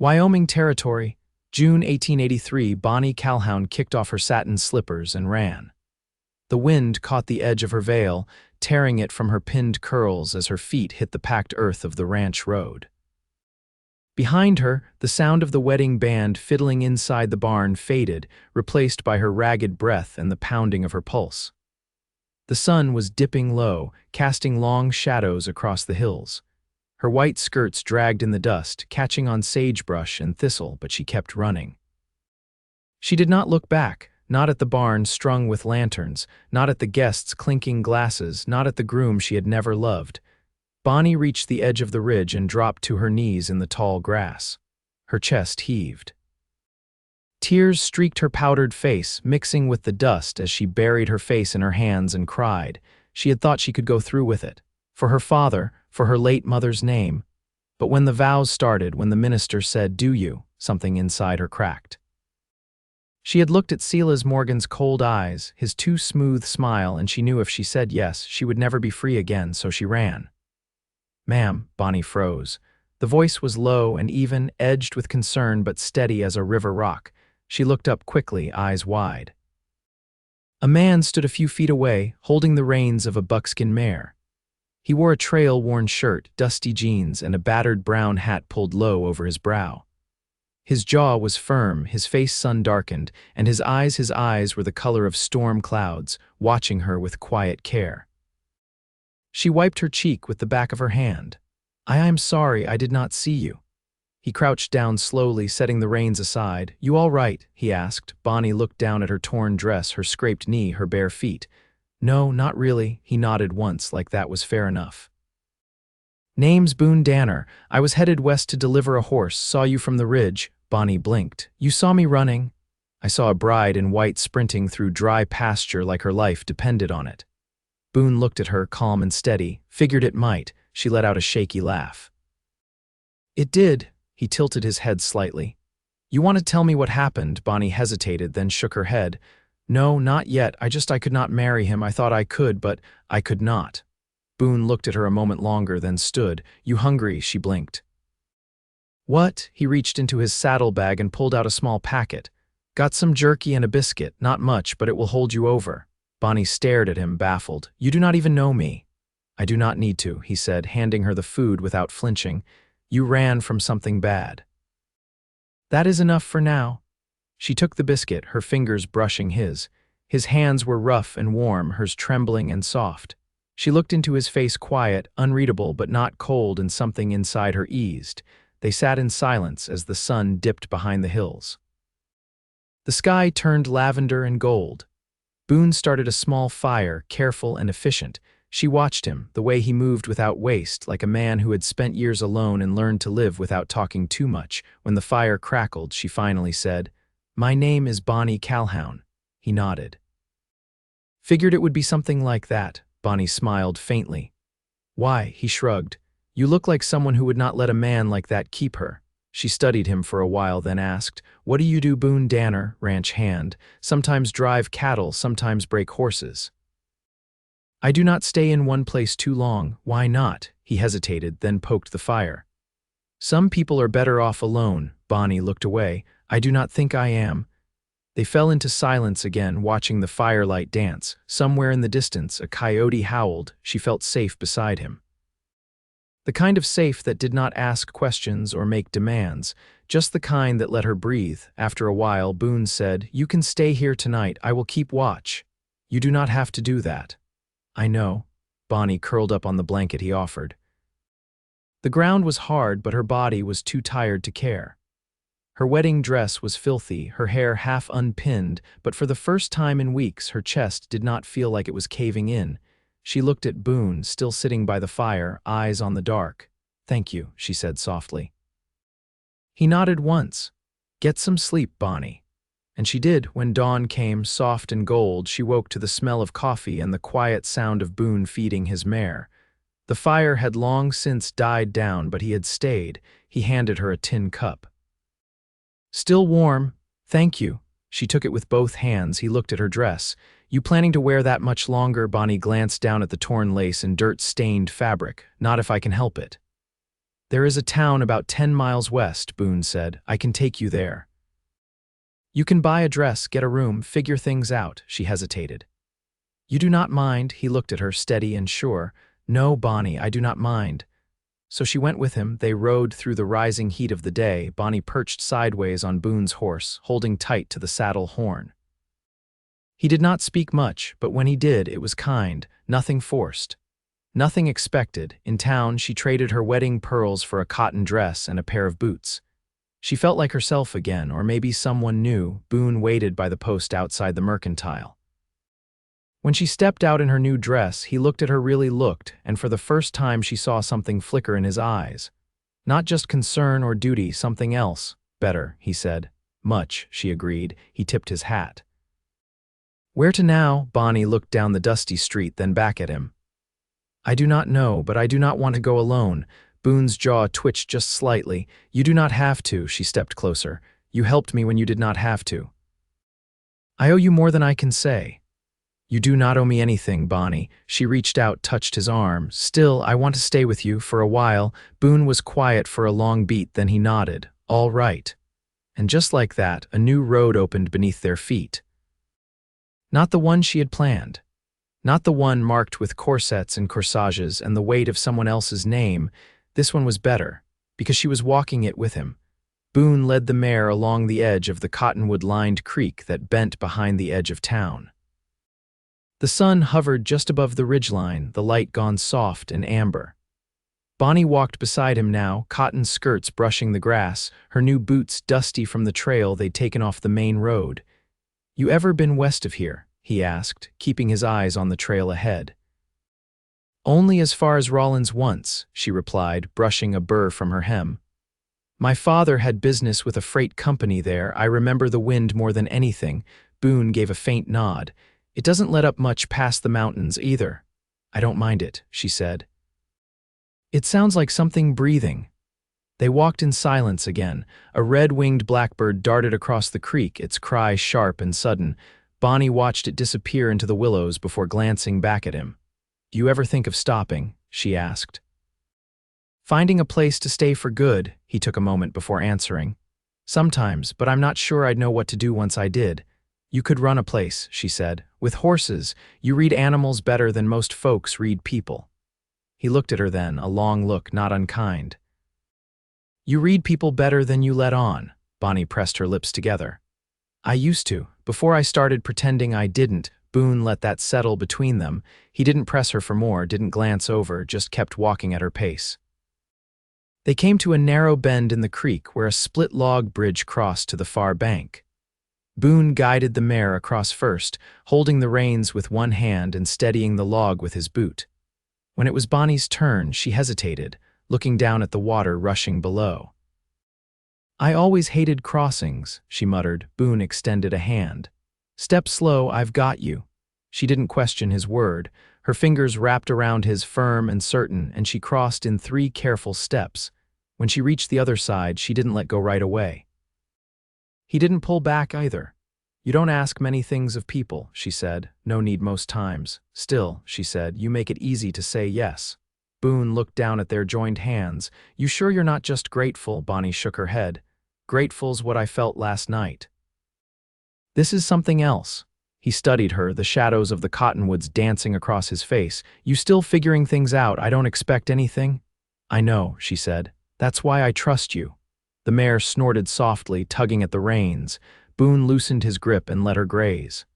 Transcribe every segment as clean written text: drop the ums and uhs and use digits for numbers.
Wyoming Territory, June 1883. Bonnie Calhoun kicked off her satin slippers and ran. The wind caught the edge of her veil, tearing it from her pinned curls as her feet hit the packed earth of the ranch road. Behind her, the sound of the wedding band fiddling inside the barn faded, replaced by her ragged breath and the pounding of her pulse. The sun was dipping low, casting long shadows across the hills. Her white skirts dragged in the dust, catching on sagebrush and thistle, but she kept running. She did not look back, not at the barn strung with lanterns, not at the guests clinking glasses, not at the groom she had never loved. Bonnie reached the edge of the ridge and dropped to her knees in the tall grass. Her chest heaved. Tears streaked her powdered face, mixing with the dust as she buried her face in her hands and cried. She had thought she could go through with it. For her father, for her late mother's name. But when the vows started, when the minister said, "Do you?" something inside her cracked. She had looked at Silas Morgan's cold eyes, his too smooth smile, and she knew if she said yes, she would never be free again, so she ran. "Ma'am," Bonnie froze. The voice was low and even, edged with concern but steady as a river rock. She looked up quickly, eyes wide. A man stood a few feet away, holding the reins of a buckskin mare. He wore a trail-worn shirt, dusty jeans, and a battered brown hat pulled low over his brow. His jaw was firm, his face sun-darkened, and his eyes were the color of storm clouds, watching her with quiet care. She wiped her cheek with the back of her hand. "I am sorry, I did not see you." He crouched down slowly, setting the reins aside. "You all right?" he asked. Bonnie looked down at her torn dress, her scraped knee, her bare feet. "No, not really," he nodded once, like that was fair enough. "Name's Boone Danner. I was headed west to deliver a horse, saw you from the ridge." Bonnie blinked. "You saw me running?" "I saw a bride in white sprinting through dry pasture like her life depended on it." Boone looked at her, calm and steady. "Figured it might." She let out a shaky laugh. "It did." He tilted his head slightly. "You want to tell me what happened?" Bonnie hesitated, then shook her head. "No, not yet. I could not marry him. I thought I could, but I could not." Boone looked at her a moment longer, then stood. "You hungry?" She blinked. "What?" He reached into his saddlebag and pulled out a small packet. "Got some jerky and a biscuit. Not much, but it will hold you over." Bonnie stared at him, baffled. "You do not even know me." "I do not need to," he said, handing her the food without flinching. "You ran from something bad." "That is enough for now." She took the biscuit, her fingers brushing his. His hands were rough and warm, hers trembling and soft. She looked into his face, quiet, unreadable but not cold, and something inside her eased. They sat in silence as the sun dipped behind the hills. The sky turned lavender and gold. Boone started a small fire, careful and efficient. She watched him, the way he moved without waste, like a man who had spent years alone and learned to live without talking too much. When the fire crackled, she finally said, "My name is Bonnie Calhoun." He nodded. "Figured it would be something like that." Bonnie smiled faintly. "Why?" He shrugged. "You look like someone who would not let a man like that keep her." She studied him for a while, then asked, "What do you do?" Boone Danner, ranch hand. "Sometimes drive cattle, sometimes break horses." "I do not stay in one place too long." "Why not?" He hesitated, then poked the fire. "Some people are better off alone." Bonnie looked away. "I do not think I am." They fell into silence again, watching the firelight dance. Somewhere in the distance, a coyote howled. She felt safe beside him. The kind of safe that did not ask questions or make demands, just the kind that let her breathe. After a while, Boone said, "You can stay here tonight. I will keep watch." "You do not have to do that." "I know." Bonnie curled up on the blanket he offered. The ground was hard, but her body was too tired to care. Her wedding dress was filthy, her hair half unpinned, but for the first time in weeks her chest did not feel like it was caving in. She looked at Boone, still sitting by the fire, eyes on the dark. "Thank you," she said softly. He nodded once. "Get some sleep, Bonnie." And she did. When dawn came, soft and gold, she woke to the smell of coffee and the quiet sound of Boone feeding his mare. The fire had long since died down, but he had stayed. He handed her a tin cup. "Still warm. Thank you." She took it with both hands. He looked at her dress. "You planning to wear that much longer?" Bonnie glanced down at the torn lace and dirt-stained fabric. "Not if I can help it." There is a town about 10 miles west, Boone said. I can take you there. You can buy a dress, get a room, figure things out, she hesitated. You do not mind, he looked at her, steady and sure. No, Bonnie, I do not mind. So she went with him. They rode through the rising heat of the day, Bonnie perched sideways on Boone's horse, holding tight to the saddle horn. He did not speak much, but when he did, it was kind, nothing forced. Nothing expected. In town, she traded her wedding pearls for a cotton dress and a pair of boots. She felt like herself again, or maybe someone new. Boone waited by the post outside the mercantile. When she stepped out in her new dress, he looked at her, really looked, and for the first time she saw something flicker in his eyes. Not just concern or duty, something else. Better, he said. Much, she agreed. He tipped his hat. Where to now? Bonnie looked down the dusty street, then back at him. I do not know, but I do not want to go alone. Boone's jaw twitched just slightly. You do not have to, she stepped closer. You helped me when you did not have to. I owe you more than I can say. You do not owe me anything, Bonnie. She reached out, touched his arm. Still, I want to stay with you for a while. Boone was quiet for a long beat, then he nodded. All right. And just like that, a new road opened beneath their feet. Not the one she had planned. Not the one marked with corsets and corsages and the weight of someone else's name. This one was better, because she was walking it with him. Boone led the mare along the edge of the cottonwood-lined creek that bent behind the edge of town. The sun hovered just above the ridgeline, the light gone soft and amber. Bonnie walked beside him now, cotton skirts brushing the grass, her new boots dusty from the trail they'd taken off the main road. You ever been west of here? He asked, keeping his eyes on the trail ahead. Only as far as Rollins once, she replied, brushing a burr from her hem. My father had business with a freight company there. I remember the wind more than anything. Boone gave a faint nod. It doesn't let up much past the mountains either. I don't mind it, she said. It sounds like something breathing. They walked in silence again. A red-winged blackbird darted across the creek, its cry sharp and sudden. Bonnie watched it disappear into the willows before glancing back at him. Do you ever think of stopping? She asked. Finding a place to stay for good, he took a moment before answering. Sometimes, but I'm not sure I'd know what to do once I did. You could run a place, she said. With horses, you read animals better than most folks read people. He looked at her then, a long look, not unkind. You read people better than you let on. Bonnie pressed her lips together. I used to. Before I started pretending I didn't, Boone let that settle between them. He didn't press her for more, didn't glance over, just kept walking at her pace. They came to a narrow bend in the creek where a split log bridge crossed to the far bank. Boone guided the mare across first, holding the reins with one hand and steadying the log with his boot. When it was Bonnie's turn, she hesitated, looking down at the water rushing below. I always hated crossings, she muttered. Boone extended a hand. Step slow, I've got you. She didn't question his word. Her fingers wrapped around his, firm and certain, and she crossed in 3 careful steps. When she reached the other side, she didn't let go right away. He didn't pull back either. You don't ask many things of people, she said. No need most times. Still, she said, you make it easy to say yes. Boone looked down at their joined hands. You sure you're not just grateful? Bonnie shook her head. Grateful's what I felt last night. This is something else. He studied her, the shadows of the cottonwoods dancing across his face. You still figuring things out? I don't expect anything? I know, she said. That's why I trust you. The mare snorted softly, tugging at the reins. Boone loosened his grip and let her graze.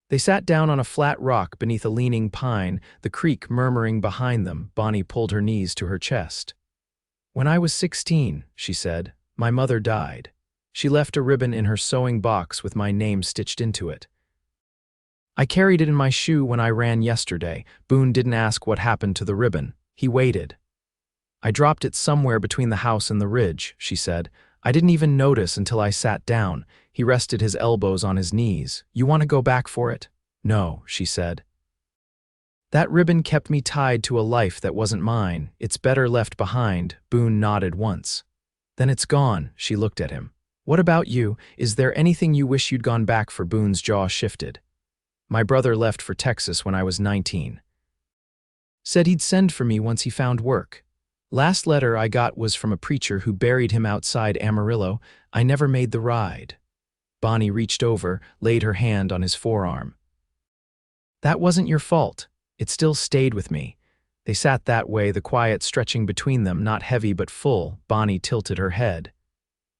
They sat down on a flat rock beneath a leaning pine, the creek murmuring behind them. Bonnie pulled her knees to her chest. When I was 16, she said, my mother died. She left a ribbon in her sewing box with my name stitched into it. I carried it in my shoe when I ran yesterday. Boone didn't ask what happened to the ribbon. He waited. I dropped it somewhere between the house and the ridge, she said. I didn't even notice until I sat down. He rested his elbows on his knees. You want to go back for it? No, she said. That ribbon kept me tied to a life that wasn't mine. It's better left behind. Boone nodded once. Then it's gone, she looked at him. What about you? Is there anything you wish you'd gone back for? Boone's jaw shifted. My brother left for Texas when I was 19. Said he'd send for me once he found work. Last letter I got was from a preacher who buried him outside Amarillo. I never made the ride. Bonnie reached over, laid her hand on his forearm. That wasn't your fault. It still stayed with me. They sat that way, the quiet stretching between them, not heavy but full. Bonnie tilted her head.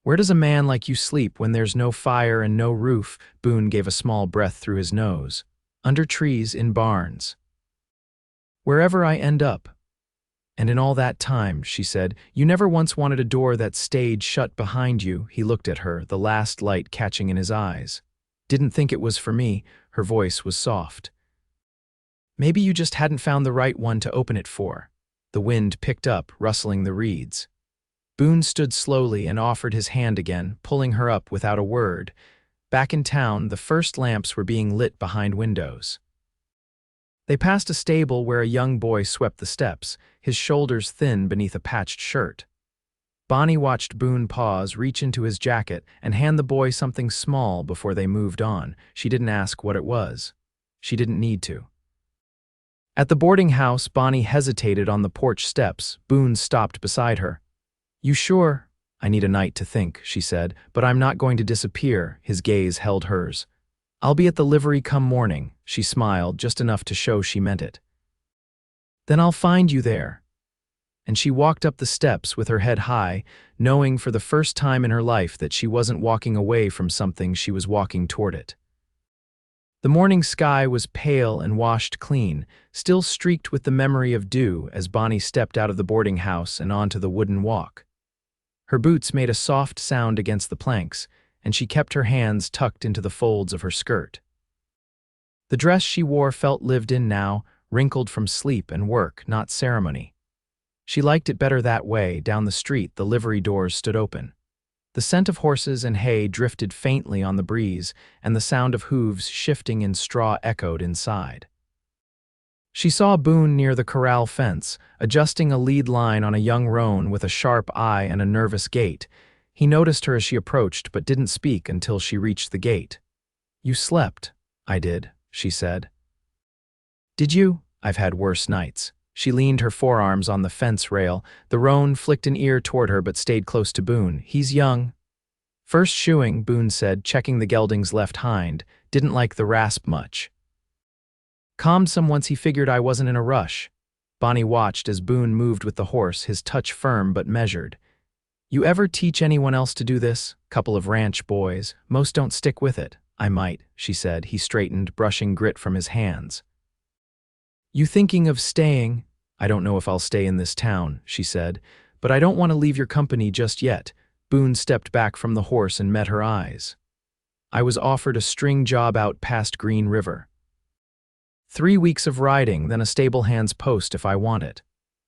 Where does a man like you sleep when there's no fire and no roof? Boone gave a small breath through his nose. Under trees, in barns. Wherever I end up. And in all that time, she said, you never once wanted a door that stayed shut behind you. He looked at her, the last light catching in his eyes. Didn't think it was for me. Her voice was soft. Maybe you just hadn't found the right one to open it for. The wind picked up, rustling the reeds. Boone stood slowly and offered his hand again, pulling her up without a word. Back in town, the first lamps were being lit behind windows. They passed a stable where a young boy swept the steps, his shoulders thin beneath a patched shirt. Bonnie watched Boone pause, reach into his jacket, and hand the boy something small before they moved on. She didn't ask what it was. She didn't need to. At the boarding house, Bonnie hesitated on the porch steps. Boone stopped beside her. You sure? I need a night to think, she said, but I'm not going to disappear. His gaze held hers. I'll be at the livery come morning. She smiled, just enough to show she meant it. Then I'll find you there. And she walked up the steps with her head high, knowing for the first time in her life that she wasn't walking away from something, she was walking toward it. The morning sky was pale and washed clean, still streaked with the memory of dew as Bonnie stepped out of the boarding house and onto the wooden walk. Her boots made a soft sound against the planks, and she kept her hands tucked into the folds of her skirt. The dress she wore felt lived in now, wrinkled from sleep and work, not ceremony. She liked it better that way. Down the street, the livery doors stood open. The scent of horses and hay drifted faintly on the breeze, and the sound of hooves shifting in straw echoed inside. She saw Boone near the corral fence, adjusting a lead line on a young roan with a sharp eye and a nervous gait. He noticed her as she approached, but didn't speak until she reached the gate. You slept. I did, she said. Did you? I've had worse nights. She leaned her forearms on the fence rail. The roan flicked an ear toward her but stayed close to Boone. He's young. First shoeing, Boone said, checking the gelding's left hind. Didn't like the rasp much. Calmed some once he figured I wasn't in a rush. Bonnie watched as Boone moved with the horse, his touch firm but measured. You ever teach anyone else to do this? Couple of ranch boys. Most don't stick with it. I might, she said. He straightened, brushing grit from his hands. You thinking of staying? I don't know if I'll stay in this town, she said, but I don't want to leave your company just yet. Boone stepped back from the horse and met her eyes. I was offered a string job out past Green River. 3 weeks of riding, then a stable hand's post if I want it.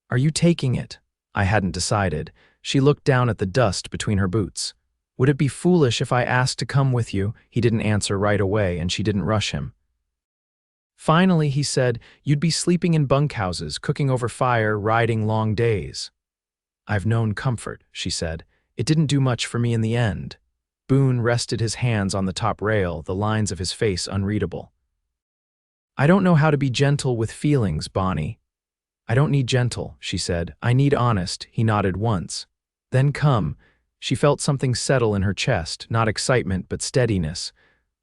Are you taking it? I hadn't decided. She looked down at the dust between her boots. Would it be foolish if I asked to come with you? He didn't answer right away, and she didn't rush him. Finally, he said, you'd be sleeping in bunkhouses, cooking over fire, riding long days. I've known comfort, she said. It didn't do much for me in the end. Boone rested his hands on the top rail, the lines of his face unreadable. I don't know how to be gentle with feelings, Bonnie. I don't need gentle, she said. I need honest. He nodded once. Then come. She felt something settle in her chest, not excitement but steadiness.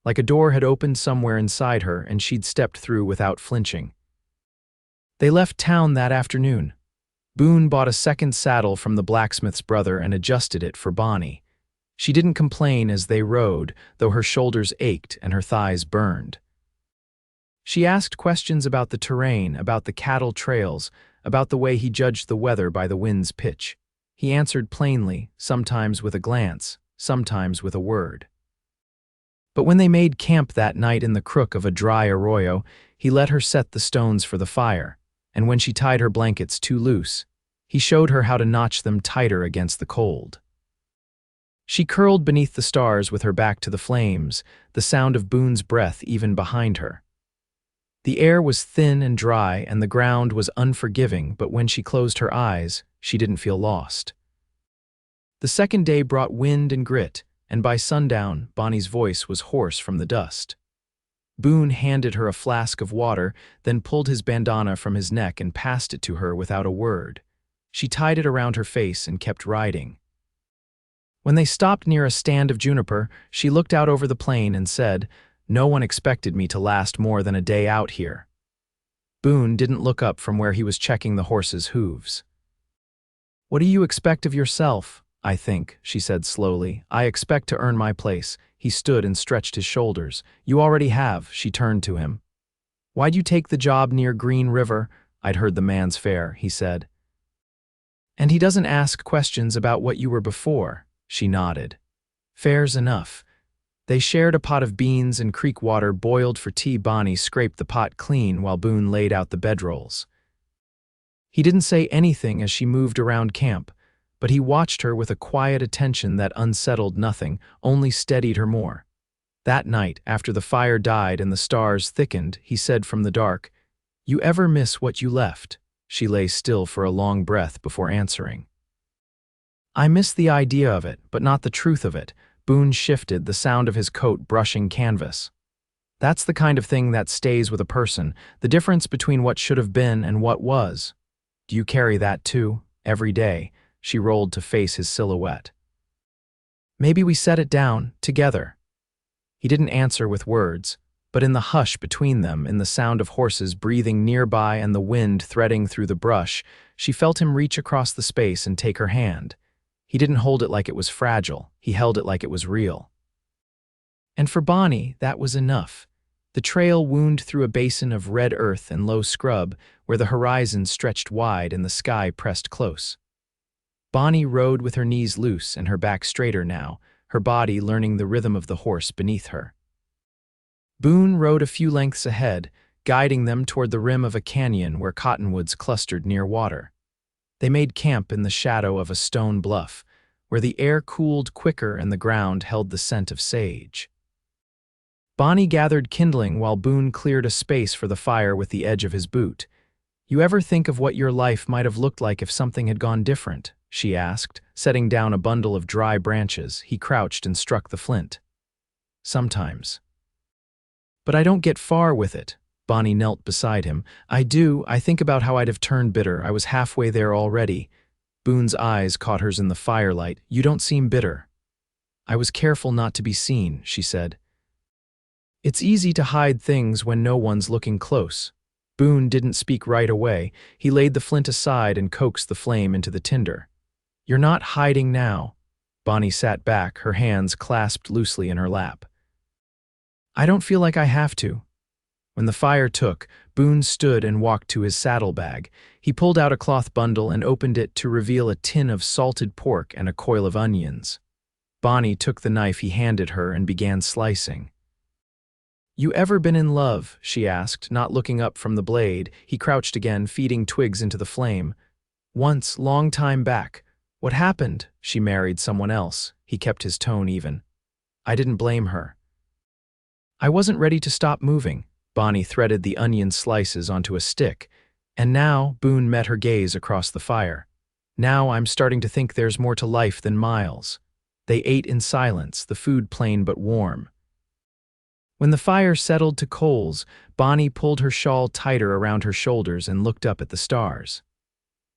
Like a door had opened somewhere inside her and she'd stepped through without flinching. They left town that afternoon. Boone bought a second saddle from the blacksmith's brother and adjusted it for Bonnie. She didn't complain as they rode, though her shoulders ached and her thighs burned. She asked questions about the terrain, about the cattle trails, about the way he judged the weather by the wind's pitch. He answered plainly, sometimes with a glance, sometimes with a word. But when they made camp that night in the crook of a dry arroyo, he let her set the stones for the fire, and when she tied her blankets too loose, he showed her how to notch them tighter against the cold. She curled beneath the stars with her back to the flames, the sound of Boone's breath even behind her. The air was thin and dry, and the ground was unforgiving, but when she closed her eyes, she didn't feel lost. The second day brought wind and grit, and by sundown, Bonnie's voice was hoarse from the dust. Boone handed her a flask of water, then pulled his bandana from his neck and passed it to her without a word. She tied it around her face and kept riding. When they stopped near a stand of juniper, she looked out over the plain and said, "No one expected me to last more than a day out here." Boone didn't look up from where he was checking the horse's hooves. "What do you expect of yourself?" "I think," she said slowly. "I expect to earn my place." He stood and stretched his shoulders. "You already have," she turned to him. "Why'd you take the job near Green River?" "I'd heard the man's fare," he said. "And he doesn't ask questions about what you were before." She nodded. "Fair's enough." They shared a pot of beans and creek water boiled for tea. Bonnie scraped the pot clean while Boone laid out the bedrolls. He didn't say anything as she moved around camp, but he watched her with a quiet attention that unsettled nothing, only steadied her more. That night, after the fire died and the stars thickened, he said from the dark, "You ever miss what you left?" She lay still for a long breath before answering. "I miss the idea of it, but not the truth of it." Boone shifted, the sound of his coat brushing canvas. "That's the kind of thing that stays with a person, the difference between what should have been and what was. Do you carry that too, every day?" She rolled to face his silhouette. "Maybe we set it down, together." He didn't answer with words, but in the hush between them, in the sound of horses breathing nearby and the wind threading through the brush, she felt him reach across the space and take her hand. He didn't hold it like it was fragile, he held it like it was real. And for Bonnie, that was enough. The trail wound through a basin of red earth and low scrub, where the horizon stretched wide and the sky pressed close. Bonnie rode with her knees loose and her back straighter now, her body learning the rhythm of the horse beneath her. Boone rode a few lengths ahead, guiding them toward the rim of a canyon where cottonwoods clustered near water. They made camp in the shadow of a stone bluff, where the air cooled quicker and the ground held the scent of sage. Bonnie gathered kindling while Boone cleared a space for the fire with the edge of his boot. "You ever think of what your life might have looked like if something had gone different?" she asked, setting down a bundle of dry branches. He crouched and struck the flint. "Sometimes. But I don't get far with it." Bonnie knelt beside him. "I do. I think about how I'd have turned bitter. I was halfway there already." Boone's eyes caught hers in the firelight. "You don't seem bitter." "I was careful not to be seen," she said. "It's easy to hide things when no one's looking close." Boone didn't speak right away. He laid the flint aside and coaxed the flame into the tinder. "You're not hiding now." Bonnie sat back, her hands clasped loosely in her lap. "I don't feel like I have to." When the fire took, Boone stood and walked to his saddlebag. He pulled out a cloth bundle and opened it to reveal a tin of salted pork and a coil of onions. Bonnie took the knife he handed her and began slicing. "You ever been in love?" she asked, not looking up from the blade. He crouched again, feeding twigs into the flame. "Once, long time back." "What happened?" "She married someone else." He kept his tone even. "I didn't blame her." "I wasn't ready to stop moving." Bonnie threaded the onion slices onto a stick. "And now," Boone met her gaze across the fire, "now I'm starting to think there's more to life than miles." They ate in silence, the food plain but warm. When the fire settled to coals, Bonnie pulled her shawl tighter around her shoulders and looked up at the stars.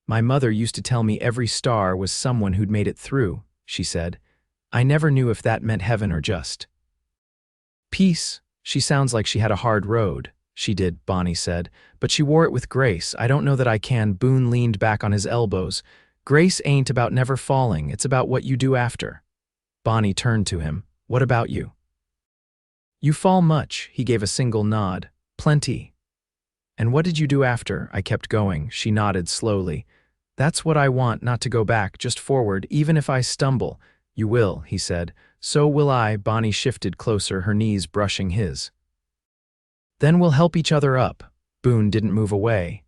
"My mother used to tell me every star was someone who'd made it through," she said. "I never knew if that meant heaven or just peace." "She sounds like she had a hard road." "She did," Bonnie said, "but she wore it with grace. I don't know that I can." Boone leaned back on his elbows. "Grace ain't about never falling, it's about what you do after." Bonnie turned to him. "What about you?" "You fall much." He gave a single nod. "Plenty." "And what did you do after?" "I kept going." She nodded slowly. "That's what I want, not to go back, just forward, even if I stumble." "You will," he said. "So will I." Bonnie shifted closer, her knees brushing his. "Then we'll help each other up." Boone didn't move away.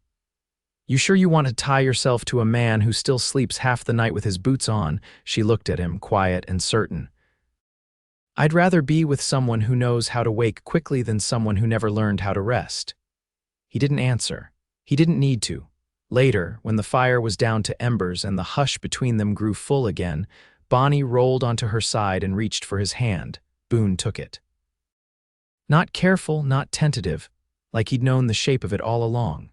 "You sure you want to tie yourself to a man who still sleeps half the night with his boots on?" She looked at him, quiet and certain. "I'd rather be with someone who knows how to wake quickly than someone who never learned how to rest." He didn't answer. He didn't need to. Later, when the fire was down to embers and the hush between them grew full again, Bonnie rolled onto her side and reached for his hand. Boone took it. Not careful, not tentative, like he'd known the shape of it all along.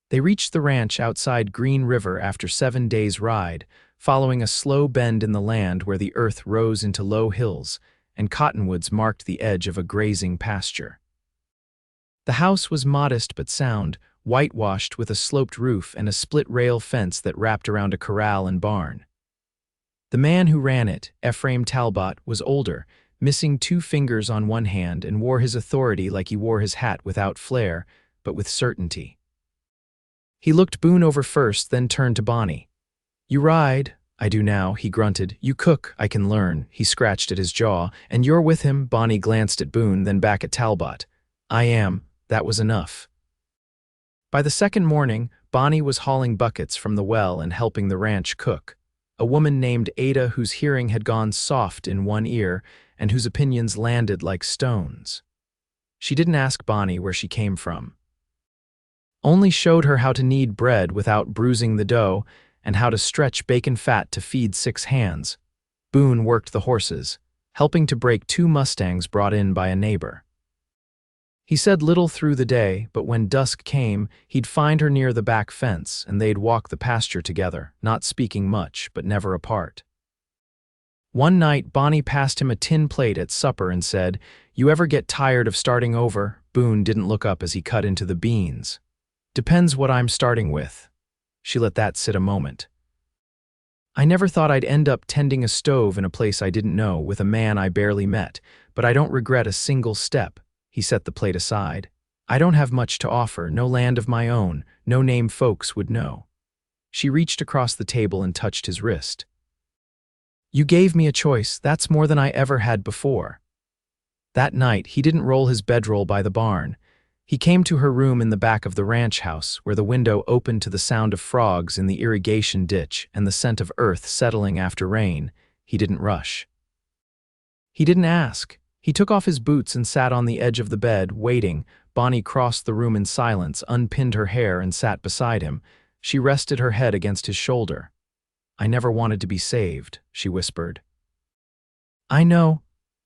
They reached the ranch outside Green River after 7 days' ride, following a slow bend in the land where the earth rose into low hills, and cottonwoods marked the edge of a grazing pasture. The house was modest but sound, whitewashed with a sloped roof and a split-rail fence that wrapped around a corral and barn. The man who ran it, Ephraim Talbot, was older, missing 2 fingers on one hand, and wore his authority like he wore his hat, without flair, but with certainty. He looked Boone over first, then turned to Bonnie. "You ride?" "I do now," he grunted. "You cook?" "I can learn." He scratched at his jaw. "And you're with him?" Bonnie glanced at Boone, then back at Talbot. "I am." That was enough. By the second morning, Bonnie was hauling buckets from the well and helping the ranch cook. A woman named Ada, whose hearing had gone soft in one ear and whose opinions landed like stones. She didn't ask Bonnie where she came from. Only showed her how to knead bread without bruising the dough and how to stretch bacon fat to feed 6 hands. Boone worked the horses, helping to break 2 mustangs brought in by a neighbor. He said little through the day, but when dusk came, he'd find her near the back fence, and they'd walk the pasture together, not speaking much, but never apart. One night, Bonnie passed him a tin plate at supper and said, "You ever get tired of starting over?" Boone didn't look up as he cut into the beans. "Depends what I'm starting with." She let that sit a moment. "I never thought I'd end up tending a stove in a place I didn't know, with a man I barely met, but I don't regret a single step." He set the plate aside. "I don't have much to offer, no land of my own, no name folks would know." She reached across the table and touched his wrist. "You gave me a choice, that's more than I ever had before." That night, he didn't roll his bedroll by the barn. He came to her room in the back of the ranch house, where the window opened to the sound of frogs in the irrigation ditch and the scent of earth settling after rain. He didn't rush. He didn't ask. He took off his boots and sat on the edge of the bed, waiting. Bonnie crossed the room in silence, unpinned her hair, and sat beside him. She rested her head against his shoulder. "I never wanted to be saved," she whispered. "I know,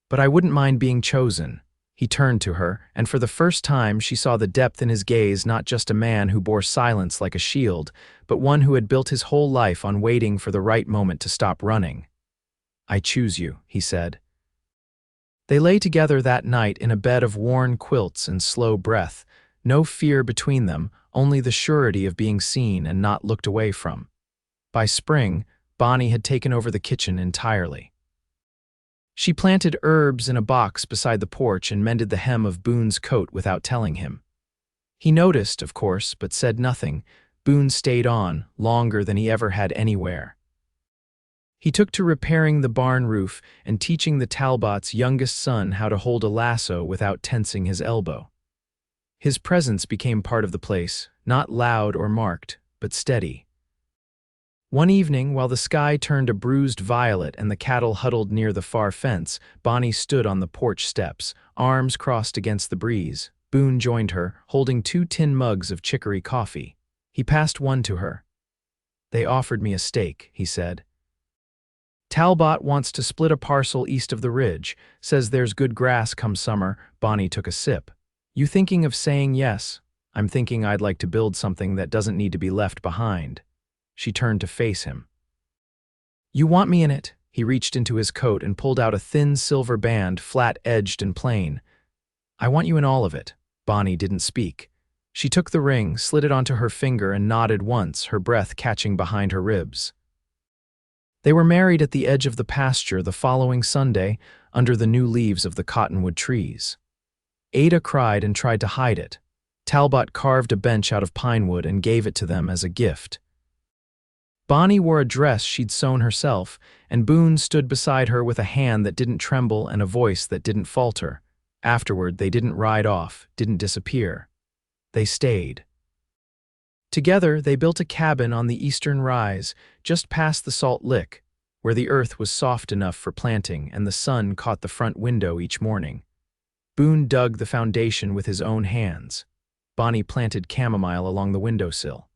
but I wouldn't mind being chosen." He turned to her, and for the first time she saw the depth in his gaze, not just a man who bore silence like a shield, but one who had built his whole life on waiting for the right moment to stop running. "I choose you," he said. They lay together that night in a bed of worn quilts and slow breath, no fear between them, only the surety of being seen and not looked away from. By spring, Bonnie had taken over the kitchen entirely. She planted herbs in a box beside the porch and mended the hem of Boone's coat without telling him. He noticed, of course, but said nothing. Boone stayed on, longer than he ever had anywhere. He took to repairing the barn roof and teaching the Talbots' youngest son how to hold a lasso without tensing his elbow. His presence became part of the place, not loud or marked, but steady. One evening, while the sky turned a bruised violet and the cattle huddled near the far fence, Bonnie stood on the porch steps, arms crossed against the breeze. Boone joined her, holding 2 tin mugs of chicory coffee. He passed one to her. "They offered me a steak," he said. "Talbot wants to split a parcel east of the ridge, says there's good grass come summer." Bonnie took a sip. "You thinking of saying yes?" "I'm thinking I'd like to build something that doesn't need to be left behind." She turned to face him. "You want me in it?" He reached into his coat and pulled out a thin silver band, flat-edged and plain. "I want you in all of it." Bonnie didn't speak. She took the ring, slid it onto her finger, and nodded once, her breath catching behind her ribs. They were married at the edge of the pasture the following Sunday, under the new leaves of the cottonwood trees. Ada cried and tried to hide it. Talbot carved a bench out of pine wood and gave it to them as a gift. Bonnie wore a dress she'd sewn herself, and Boone stood beside her with a hand that didn't tremble and a voice that didn't falter. Afterward, they didn't ride off, didn't disappear. They stayed. Together, they built a cabin on the eastern rise, just past the Salt Lick, where the earth was soft enough for planting and the sun caught the front window each morning. Boone dug the foundation with his own hands. Bonnie planted chamomile along the windowsill.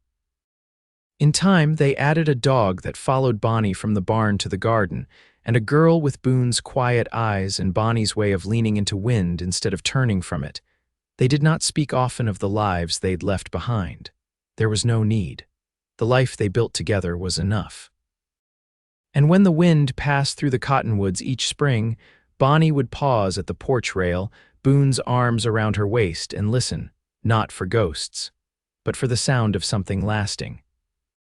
In time, they added a dog that followed Bonnie from the barn to the garden, and a girl with Boone's quiet eyes and Bonnie's way of leaning into wind instead of turning from it. They did not speak often of the lives they'd left behind. There was no need. The life they built together was enough. And when the wind passed through the cottonwoods each spring, Bonnie would pause at the porch rail, Boone's arms around her waist, and listen, not for ghosts, but for the sound of something lasting.